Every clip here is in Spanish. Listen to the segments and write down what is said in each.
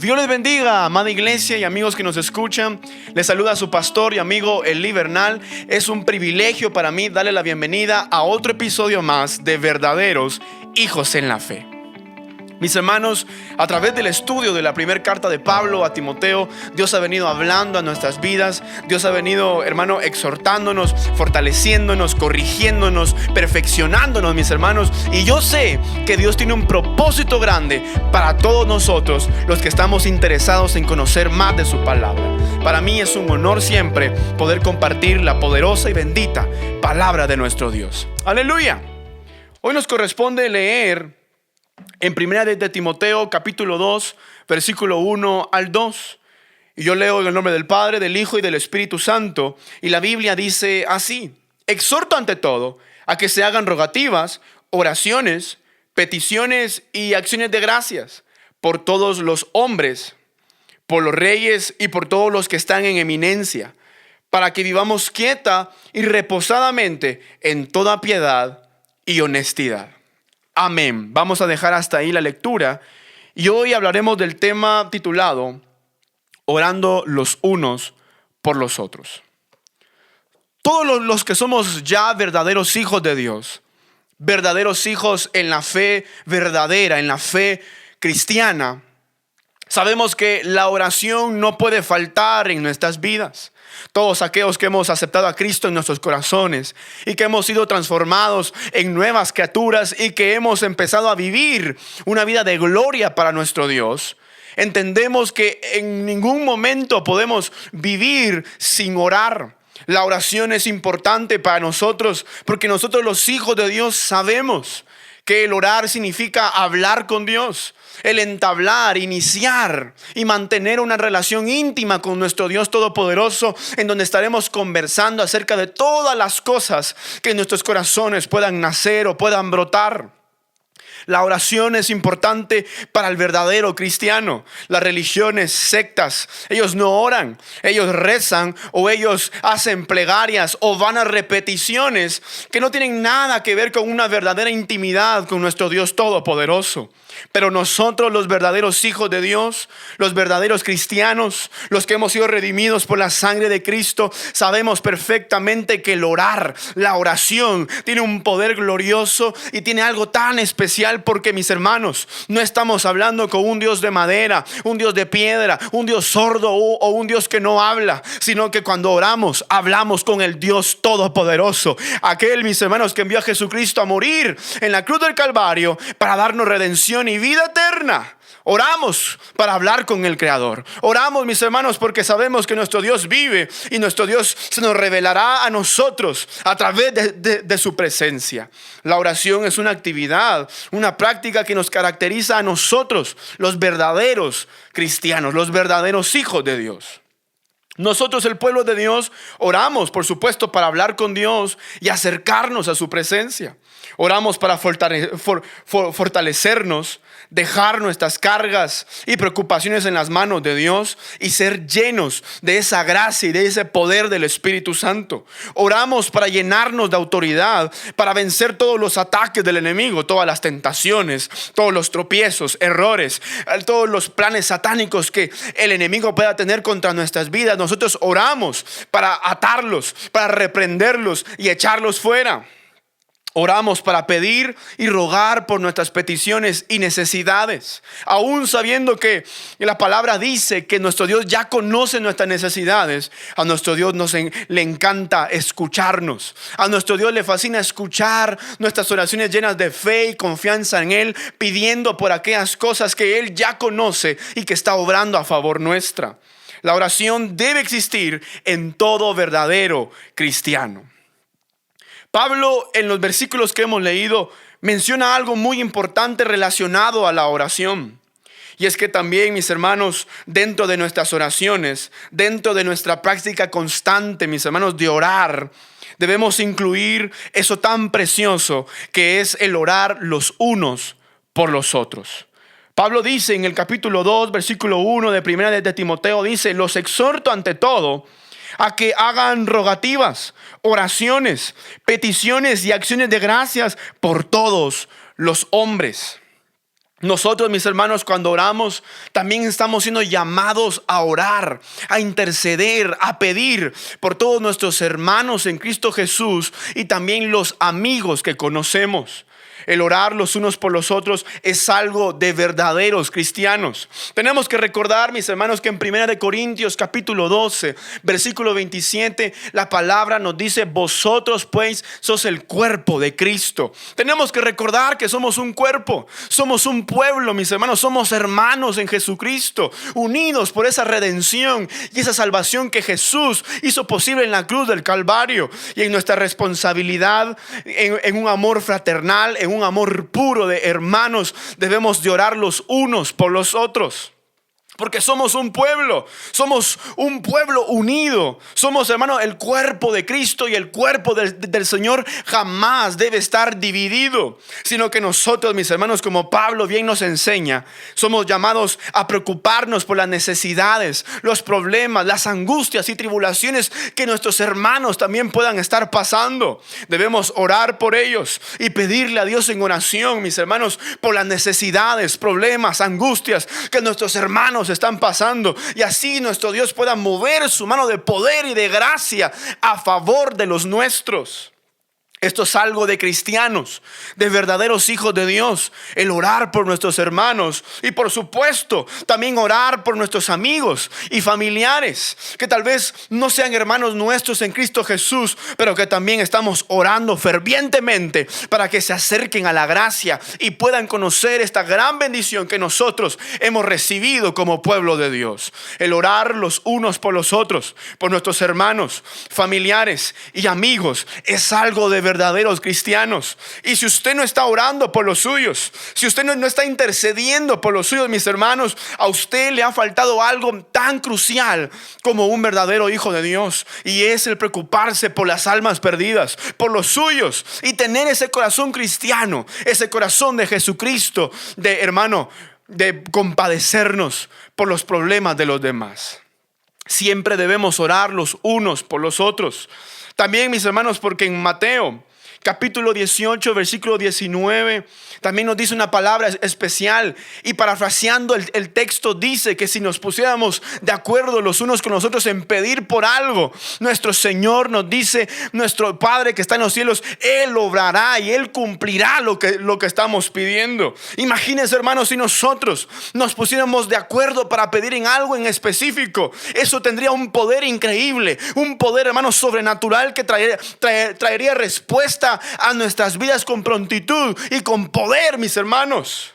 Dios les bendiga, amada iglesia y amigos que nos escuchan. Les saluda su pastor y amigo Elí Bernal. Es un privilegio para mí darle la bienvenida a otro episodio más de Verdaderos Hijos en la Fe. Mis hermanos, a través del estudio de la primera carta de Pablo a Timoteo, Dios ha venido hablando a nuestras vidas. Dios ha venido, hermano, exhortándonos, fortaleciéndonos, corrigiéndonos, perfeccionándonos, mis hermanos. Y yo sé que Dios tiene un propósito grande para todos nosotros, los que estamos interesados en conocer más de su palabra. Para mí es un honor siempre poder compartir la poderosa y bendita palabra de nuestro Dios. ¡Aleluya! Hoy nos corresponde leer en primera de Timoteo capítulo 2 versículo 1 al 2. Y yo leo en el nombre del Padre, del Hijo y del Espíritu Santo. Y la Biblia dice así: exhorto ante todo a que se hagan rogativas, oraciones, peticiones y acciones de gracias por todos los hombres, por los reyes y por todos los que están en eminencia, para que vivamos quieta y reposadamente en toda piedad y honestidad. Amén. Vamos a dejar hasta ahí la lectura y hoy hablaremos del tema titulado Orando los unos por los otros. Todos los que somos ya verdaderos hijos de Dios, verdaderos hijos en la fe verdadera, en la fe cristiana, sabemos que la oración no puede faltar en nuestras vidas. Todos aquellos que hemos aceptado a Cristo en nuestros corazones y que hemos sido transformados en nuevas criaturas y que hemos empezado a vivir una vida de gloria para nuestro Dios, entendemos que en ningún momento podemos vivir sin orar. La oración es importante para nosotros porque nosotros los hijos de Dios sabemos que el orar significa hablar con Dios, el entablar, iniciar y mantener una relación íntima con nuestro Dios Todopoderoso, en donde estaremos conversando acerca de todas las cosas que en nuestros corazones puedan nacer o puedan brotar. La oración es importante para el verdadero cristiano. Las religiones, sectas, ellos no oran, ellos rezan o ellos hacen plegarias o van a repeticiones que no tienen nada que ver con una verdadera intimidad con nuestro Dios Todopoderoso. Pero nosotros, los verdaderos hijos de Dios, los verdaderos cristianos, los que hemos sido redimidos por la sangre de Cristo, sabemos perfectamente que el orar, la oración, tiene un poder glorioso y tiene algo tan especial, porque, mis hermanos, no estamos hablando con un Dios de madera, un Dios de piedra, un Dios sordo o un Dios que no habla, sino que cuando oramos, hablamos con el Dios Todopoderoso, aquel, mis hermanos, que envió a Jesucristo a morir en la cruz del Calvario para darnos redención y vida eterna. Oramos para hablar con el Creador. Oramos, mis hermanos, porque sabemos que nuestro Dios vive y nuestro Dios se nos revelará a nosotros a través de su presencia. La oración es una actividad, una práctica que nos caracteriza a nosotros, los verdaderos cristianos, los verdaderos hijos de Dios. Nosotros, el pueblo de Dios, oramos, por supuesto, para hablar con Dios y acercarnos a su presencia. Oramos para fortalecernos, dejar nuestras cargas y preocupaciones en las manos de Dios y ser llenos de esa gracia y de ese poder del Espíritu Santo. Oramos para llenarnos de autoridad, para vencer todos los ataques del enemigo, todas las tentaciones, todos los tropiezos, errores, todos los planes satánicos que el enemigo pueda tener contra nuestras vidas. Nosotros oramos para atarlos, para reprenderlos y echarlos fuera. Oramos para pedir y rogar por nuestras peticiones y necesidades, aún sabiendo que la palabra dice que nuestro Dios ya conoce nuestras necesidades. A nuestro Dios le encanta escucharnos. A nuestro Dios le fascina escuchar nuestras oraciones llenas de fe y confianza en Él, pidiendo por aquellas cosas que Él ya conoce y que está obrando a favor nuestra. La oración debe existir en todo verdadero cristiano. Pablo, en los versículos que hemos leído, menciona algo muy importante relacionado a la oración. Y es que también, mis hermanos, dentro de nuestras oraciones, dentro de nuestra práctica constante, mis hermanos, de orar, debemos incluir eso tan precioso que es el orar los unos por los otros. Pablo dice en el capítulo 2, versículo 1 de primera de Timoteo, dice: los exhorto ante todo a que hagan rogativas, oraciones, peticiones y acciones de gracias por todos los hombres. Nosotros, mis hermanos, cuando oramos, también estamos siendo llamados a orar, a interceder, a pedir por todos nuestros hermanos en Cristo Jesús y también los amigos que conocemos. El orar los unos por los otros es algo de verdaderos cristianos. Tenemos que recordar, mis hermanos, que en 1 Corintios capítulo 12, versículo 27, la palabra nos dice: vosotros pues sos el cuerpo de Cristo. Tenemos que recordar que somos un cuerpo, somos un pueblo, mis hermanos, somos hermanos en Jesucristo, unidos por esa redención y esa salvación que Jesús hizo posible en la cruz del Calvario. Y en nuestra responsabilidad, en un amor fraternal, en un amor puro de hermanos, debemos de orar los unos por los otros. Porque somos un pueblo unido. Somos, hermano, el cuerpo de Cristo, y el cuerpo del Señor jamás debe estar dividido, sino que nosotros, mis hermanos, como Pablo bien nos enseña, somos llamados a preocuparnos por las necesidades, los problemas, las angustias y tribulaciones que nuestros hermanos también puedan estar pasando. Debemos orar por ellos y pedirle a Dios en oración, mis hermanos, por las necesidades, problemas, angustias que nuestros hermanos están pasando, y así nuestro Dios pueda mover su mano de poder y de gracia a favor de los nuestros. Esto es algo de cristianos, de verdaderos hijos de Dios, el orar por nuestros hermanos y, por supuesto, también orar por nuestros amigos y familiares que tal vez no sean hermanos nuestros en Cristo Jesús, pero que también estamos orando fervientemente para que se acerquen a la gracia y puedan conocer esta gran bendición que nosotros hemos recibido como pueblo de Dios. El orar los unos por los otros, por nuestros hermanos, familiares y amigos, es algo de verdaderos cristianos. Y si usted no está orando por los suyos, si usted no está intercediendo por los suyos, mis hermanos, a usted le ha faltado algo tan crucial como un verdadero hijo de Dios, y es el preocuparse por las almas perdidas, por los suyos, y tener ese corazón cristiano, ese corazón de Jesucristo, de hermano, de compadecernos por los problemas de los demás. Siempre debemos orar los unos por los otros. También, mis hermanos, porque en Mateo capítulo 18, versículo 19, también nos dice una palabra especial, y parafraseando el texto dice que si nos pusiéramos de acuerdo los unos con los otros en pedir por algo, nuestro Señor nos dice, nuestro Padre que está en los cielos, Él obrará y Él cumplirá lo que estamos pidiendo. Imagínense, hermanos, si nosotros nos pusiéramos de acuerdo para pedir en algo en específico, eso tendría un poder increíble, un poder, hermanos, sobrenatural que traería respuesta a nuestras vidas con prontitud y con poder, mis hermanos.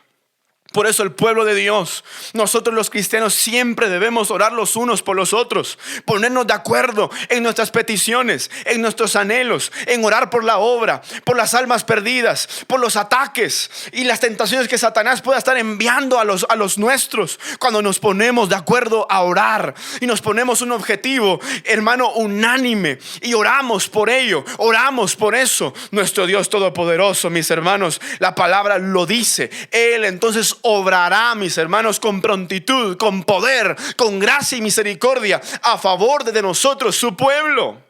Por eso el pueblo de Dios, nosotros los cristianos, siempre debemos orar los unos por los otros, ponernos de acuerdo en nuestras peticiones, en nuestros anhelos, en orar por la obra, por las almas perdidas, por los ataques y las tentaciones que Satanás pueda estar enviando a los nuestros. Cuando nos ponemos de acuerdo a orar y nos ponemos un objetivo, hermano, unánime, y oramos por ello, oramos por eso, nuestro Dios todopoderoso, mis hermanos, la palabra lo dice, Él entonces obrará, mis hermanos, con prontitud, con poder, con gracia y misericordia a favor de nosotros, su pueblo.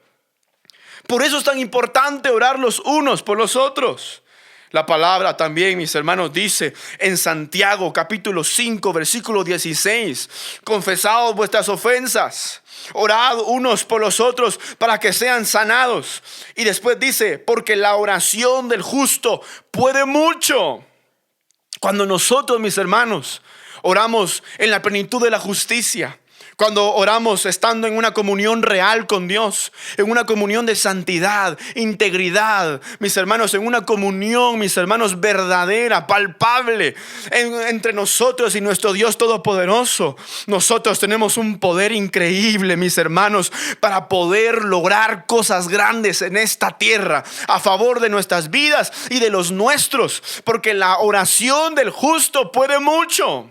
Por eso es tan importante orar los unos por los otros. La palabra también, mis hermanos, dice en Santiago capítulo 5, versículo 16: confesaos vuestras ofensas, orad unos por los otros para que sean sanados. Y después dice, porque la oración del justo puede mucho. Cuando nosotros, mis hermanos, oramos en la plenitud de la justicia, cuando oramos estando en una comunión real con Dios, en una comunión de santidad, integridad, mis hermanos, en una comunión, mis hermanos, verdadera, palpable entre nosotros y nuestro Dios todopoderoso, nosotros tenemos un poder increíble, mis hermanos, para poder lograr cosas grandes en esta tierra a favor de nuestras vidas y de los nuestros, porque la oración del justo puede mucho.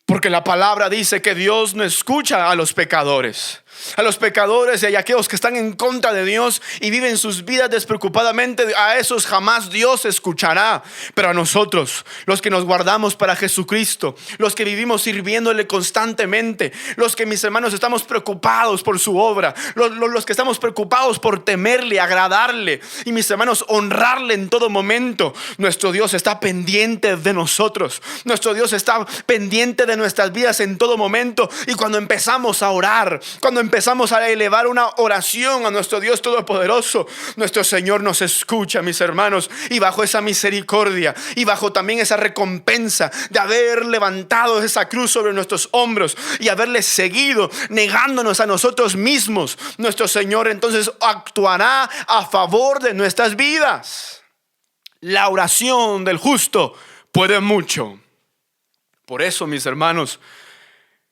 Porque la palabra dice que Dios no escucha a los pecadores, A los pecadores y a aquellos que están en contra de Dios y viven sus vidas despreocupadamente, a esos jamás Dios escuchará. Pero a nosotros, los que nos guardamos para Jesucristo, los que vivimos sirviéndole constantemente, los que, mis hermanos, estamos preocupados por su obra, los que estamos preocupados por temerle, agradarle y, mis hermanos, honrarle en todo momento, nuestro Dios está pendiente de nosotros. Nuestro Dios está pendiente de nuestras vidas en todo momento. Y cuando empezamos a orar, cuando empezamos a elevar una oración a nuestro Dios Todopoderoso, nuestro Señor nos escucha, mis hermanos, y bajo esa misericordia y bajo también esa recompensa de haber levantado esa cruz sobre nuestros hombros y haberle seguido negándonos a nosotros mismos, nuestro Señor entonces actuará a favor de nuestras vidas. La oración del justo puede mucho. Por eso, mis hermanos,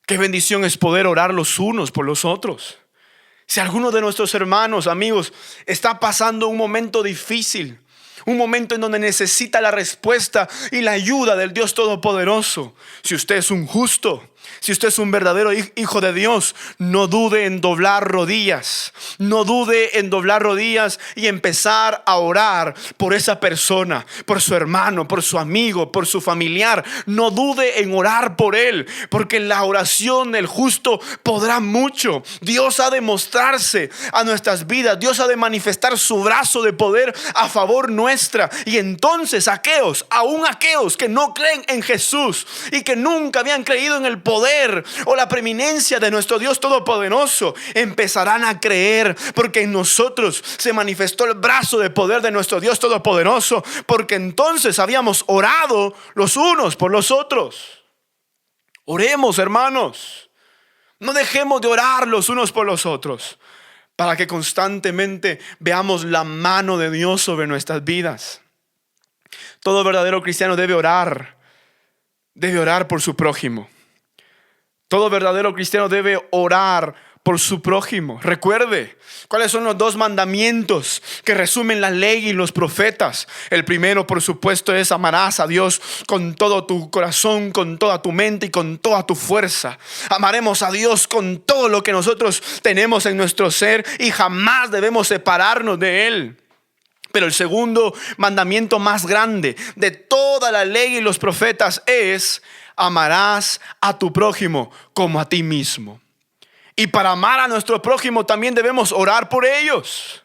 qué bendición es poder orar los unos por los otros. Si alguno de nuestros hermanos, amigos, está pasando un momento difícil, un momento en donde necesita la respuesta y la ayuda del Dios Todopoderoso, si usted es un justo, si usted es un verdadero hijo de Dios, no dude en doblar rodillas. No dude en doblar rodillas y empezar a orar por esa persona, por su hermano, por su amigo, por su familiar. No dude en orar por él, porque la oración del justo podrá mucho. Dios ha de mostrarse a nuestras vidas. Dios ha de manifestar su brazo de poder a favor nuestra. Y entonces aún aquellos que no creen en Jesús y que nunca habían creído en el poder o la preeminencia de nuestro Dios Todopoderoso, empezarán a creer, porque en nosotros se manifestó el brazo de poder de nuestro Dios Todopoderoso, porque entonces habíamos orado los unos por los otros. Oremos, hermanos, no dejemos de orar los unos por los otros, para que constantemente veamos la mano de Dios sobre nuestras vidas. Todo verdadero cristiano debe orar por su prójimo. Todo verdadero cristiano debe orar por su prójimo. Recuerde cuáles son los 2 mandamientos que resumen la ley y los profetas. El primero, por supuesto, es: amarás a Dios con todo tu corazón, con toda tu mente y con toda tu fuerza. Amaremos a Dios con todo lo que nosotros tenemos en nuestro ser y jamás debemos separarnos de Él. Pero el segundo mandamiento más grande de toda la ley y los profetas es: amarás a tu prójimo como a ti mismo. Y para amar a nuestro prójimo también debemos orar por ellos.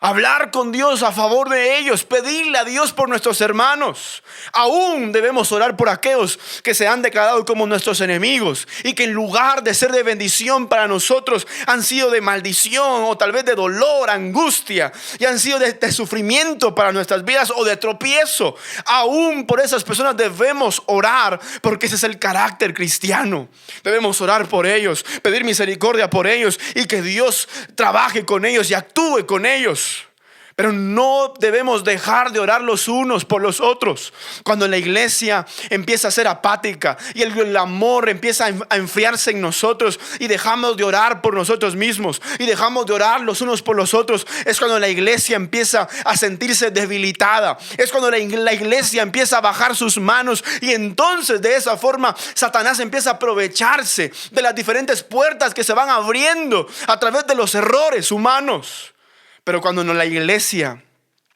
Hablar con Dios a favor de ellos, pedirle a Dios por nuestros hermanos. Aún debemos orar por aquellos que se han declarado como nuestros enemigos y que en lugar de ser de bendición para nosotros han sido de maldición o tal vez de dolor, angustia, y han sido de sufrimiento para nuestras vidas o de tropiezo. Aún por esas personas debemos orar, porque ese es el carácter cristiano. Debemos orar por ellos, pedir misericordia por ellos y que Dios trabaje con ellos y actúe con ellos. Pero no debemos dejar de orar los unos por los otros. Cuando la iglesia empieza a ser apática y el amor empieza a enfriarse en nosotros y dejamos de orar por nosotros mismos y dejamos de orar los unos por los otros, es cuando la iglesia empieza a sentirse debilitada. Es cuando la iglesia empieza a bajar sus manos, y entonces de esa forma Satanás empieza a aprovecharse de las diferentes puertas que se van abriendo a través de los errores humanos. Pero cuando la iglesia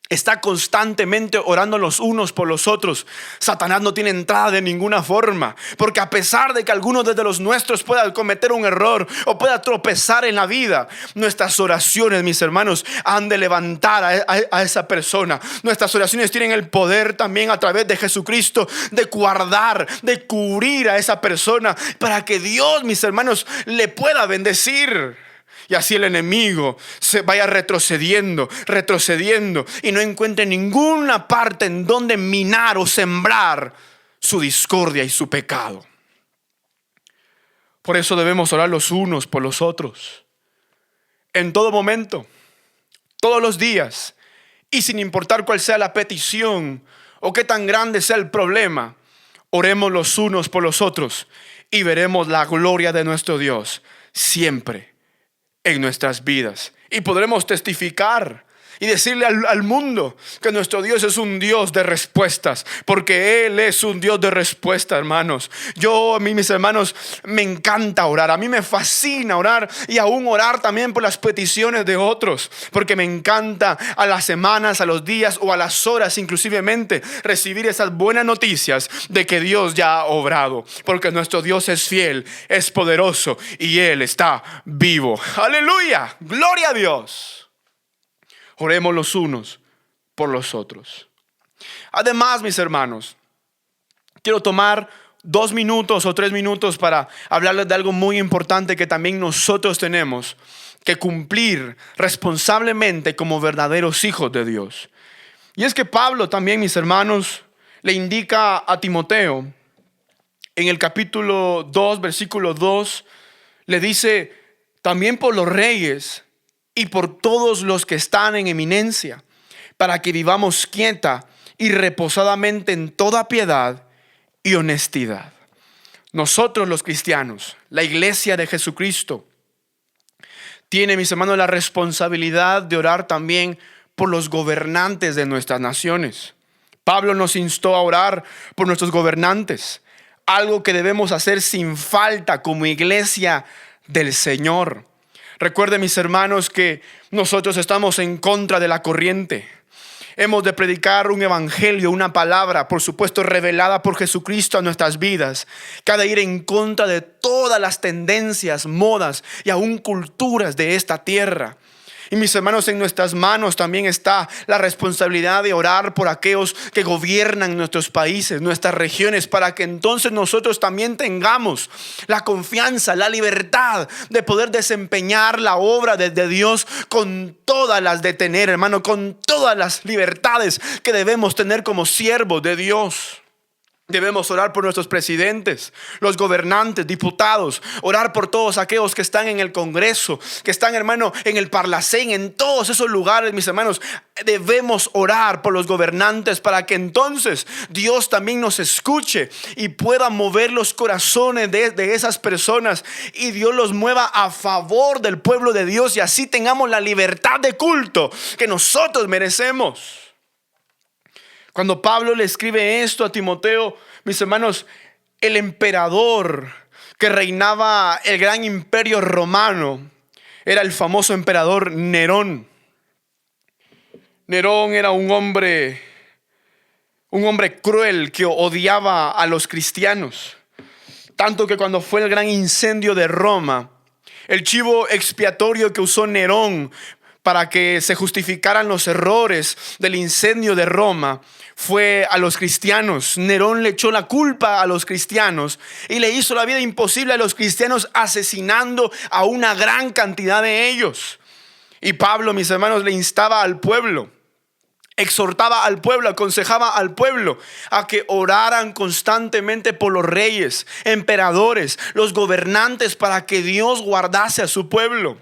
está constantemente orando los unos por los otros, Satanás no tiene entrada de ninguna forma. Porque a pesar de que algunos de los nuestros puedan cometer un error o pueda tropezar en la vida, nuestras oraciones, mis hermanos, han de levantar a esa persona. Nuestras oraciones tienen el poder también a través de Jesucristo de guardar, de cubrir a esa persona, para que Dios, mis hermanos, le pueda bendecir. Y así el enemigo se vaya retrocediendo y no encuentre ninguna parte en donde minar o sembrar su discordia y su pecado. Por eso debemos orar los unos por los otros, en todo momento, todos los días, y sin importar cuál sea la petición o qué tan grande sea el problema. Oremos los unos por los otros y veremos la gloria de nuestro Dios siempre en nuestras vidas, y podremos testificar y decirle al mundo que nuestro Dios es un Dios de respuestas, porque Él es un Dios de respuestas, hermanos. A mí, mis hermanos, me encanta orar. A mí me fascina orar, y aún orar también por las peticiones de otros, porque me encanta a las semanas, a los días o a las horas inclusivemente recibir esas buenas noticias de que Dios ya ha obrado, porque nuestro Dios es fiel, es poderoso y Él está vivo. Aleluya, gloria a Dios. Oremos los unos por los otros. Además, mis hermanos, quiero tomar 2 minutos o 3 minutos para hablarles de algo muy importante que también nosotros tenemos que cumplir responsablemente como verdaderos hijos de Dios. Y es que Pablo también, mis hermanos, le indica a Timoteo en el capítulo 2, versículo 2, le dice: también por los reyes y por todos los que están en eminencia, para que vivamos quieta y reposadamente en toda piedad y honestidad. Nosotros los cristianos, la iglesia de Jesucristo, tiene, mis hermanos, la responsabilidad de orar también por los gobernantes de nuestras naciones. Pablo nos instó a orar por nuestros gobernantes, algo que debemos hacer sin falta como iglesia del Señor. Recuerden, mis hermanos, que nosotros estamos en contra de la corriente. Hemos de predicar un evangelio, una palabra, por supuesto, revelada por Jesucristo a nuestras vidas, que ha de ir en contra de todas las tendencias, modas y aún culturas de esta tierra. Y mis hermanos, en nuestras manos también está la responsabilidad de orar por aquellos que gobiernan nuestros países, nuestras regiones, para que entonces nosotros también tengamos la confianza, la libertad de poder desempeñar la obra de Dios con todas las de tener, hermano, con todas las libertades que debemos tener como siervos de Dios. Debemos orar por nuestros presidentes, los gobernantes, diputados, orar por todos aquellos que están en el Congreso, que están, hermano, en el Parlacén, en todos esos lugares, mis hermanos. Debemos orar por los gobernantes para que entonces Dios también nos escuche y pueda mover los corazones de esas personas, y Dios los mueva a favor del pueblo de Dios, y así tengamos la libertad de culto que nosotros merecemos. Cuando Pablo le escribe esto a Timoteo, mis hermanos, el emperador que reinaba el gran imperio romano era el famoso emperador Nerón. Nerón era un hombre cruel que odiaba a los cristianos. Tanto que cuando fue el gran incendio de Roma, el chivo expiatorio que usó Nerón para que se justificaran los errores del incendio de Roma fue a los cristianos. Nerón le echó la culpa a los cristianos y le hizo la vida imposible a los cristianos, asesinando a una gran cantidad de ellos. Y Pablo, mis hermanos, le instaba al pueblo, exhortaba al pueblo, aconsejaba al pueblo a que oraran constantemente por los reyes, emperadores, los gobernantes, para que Dios guardase a su pueblo.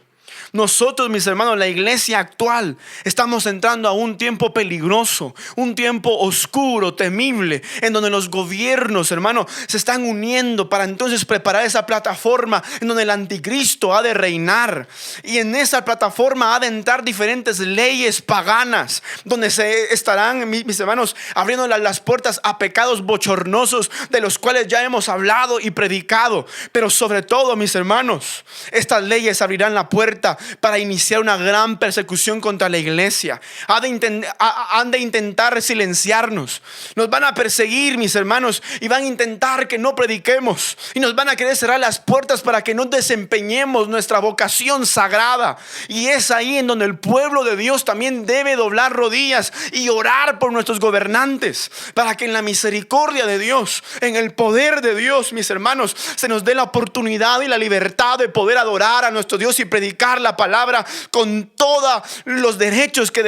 Nosotros, mis hermanos, la iglesia actual, estamos entrando a un tiempo peligroso, un tiempo oscuro, temible, en donde los gobiernos, hermanos, se están uniendo para entonces preparar esa plataforma en donde el anticristo ha de reinar. Y en esa plataforma ha de entrar diferentes leyes paganas, donde se estarán, mis hermanos, abriendo las puertas a pecados bochornosos de los cuales ya hemos hablado y predicado. Pero sobre todo, mis hermanos, estas leyes abrirán la puerta para iniciar una gran persecución contra la iglesia. Han de intentar silenciarnos. Nos van a perseguir, mis hermanos, y van a intentar que no prediquemos, y nos van a querer cerrar las puertas para que no desempeñemos nuestra vocación sagrada. Y es ahí en donde el pueblo de Dios también debe doblar rodillas y orar por nuestros gobernantes, para que en la misericordia de Dios, en el poder de Dios, mis hermanos, se nos dé la oportunidad y la libertad de poder adorar a nuestro Dios y predicar la palabra con todos los derechos que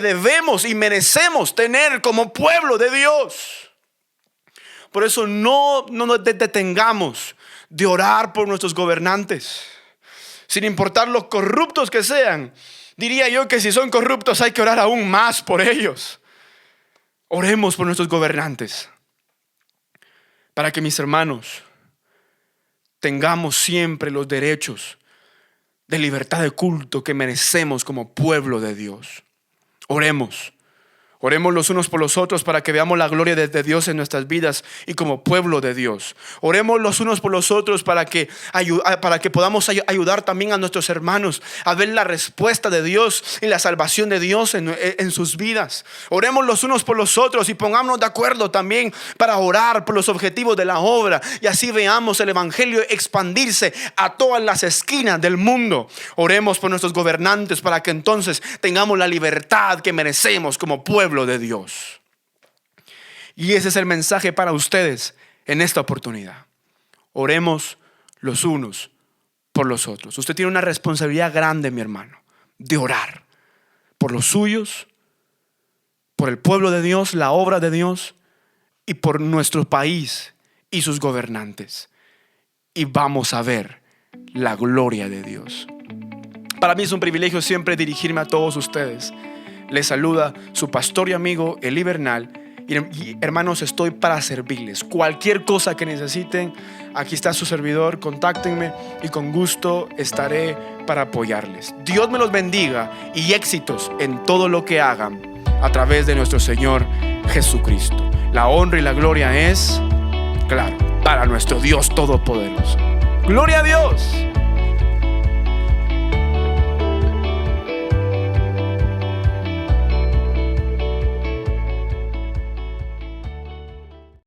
debemos y merecemos tener como pueblo de Dios. Por eso no nos detengamos de orar por nuestros gobernantes, sin importar lo corruptos que sean. Diría yo que si son corruptos hay que orar aún más por ellos. Oremos por nuestros gobernantes, para que, mis hermanos, tengamos siempre los derechos de libertad de culto que merecemos como pueblo de Dios. Oremos. Oremos los unos por los otros para que veamos la gloria de Dios en nuestras vidas y como pueblo de Dios. Oremos los unos por los otros para que podamos ayudar también a nuestros hermanos a ver la respuesta de Dios y la salvación de Dios en sus vidas. Oremos los unos por los otros y pongámonos de acuerdo también para orar por los objetivos de la obra, y así veamos el evangelio expandirse a todas las esquinas del mundo. Oremos por nuestros gobernantes para que entonces tengamos la libertad que merecemos como pueblo de Dios. Y ese es el mensaje para ustedes en esta oportunidad. Oremos los unos por los otros. Usted tiene una responsabilidad grande, mi hermano, de orar por los suyos, por el pueblo de Dios, la obra de Dios, y por nuestro país y sus gobernantes. Y vamos a ver la gloria de Dios. Para mí es un privilegio siempre dirigirme a todos ustedes. Les saluda su pastor y amigo Eli Bernal. Y hermanos, estoy para servirles. Cualquier cosa que necesiten, aquí está su servidor. Contáctenme y con gusto estaré para apoyarles. Dios me los bendiga y éxitos en todo lo que hagan a través de nuestro Señor Jesucristo. La honra y la gloria es, claro, para nuestro Dios Todopoderoso. ¡Gloria a Dios!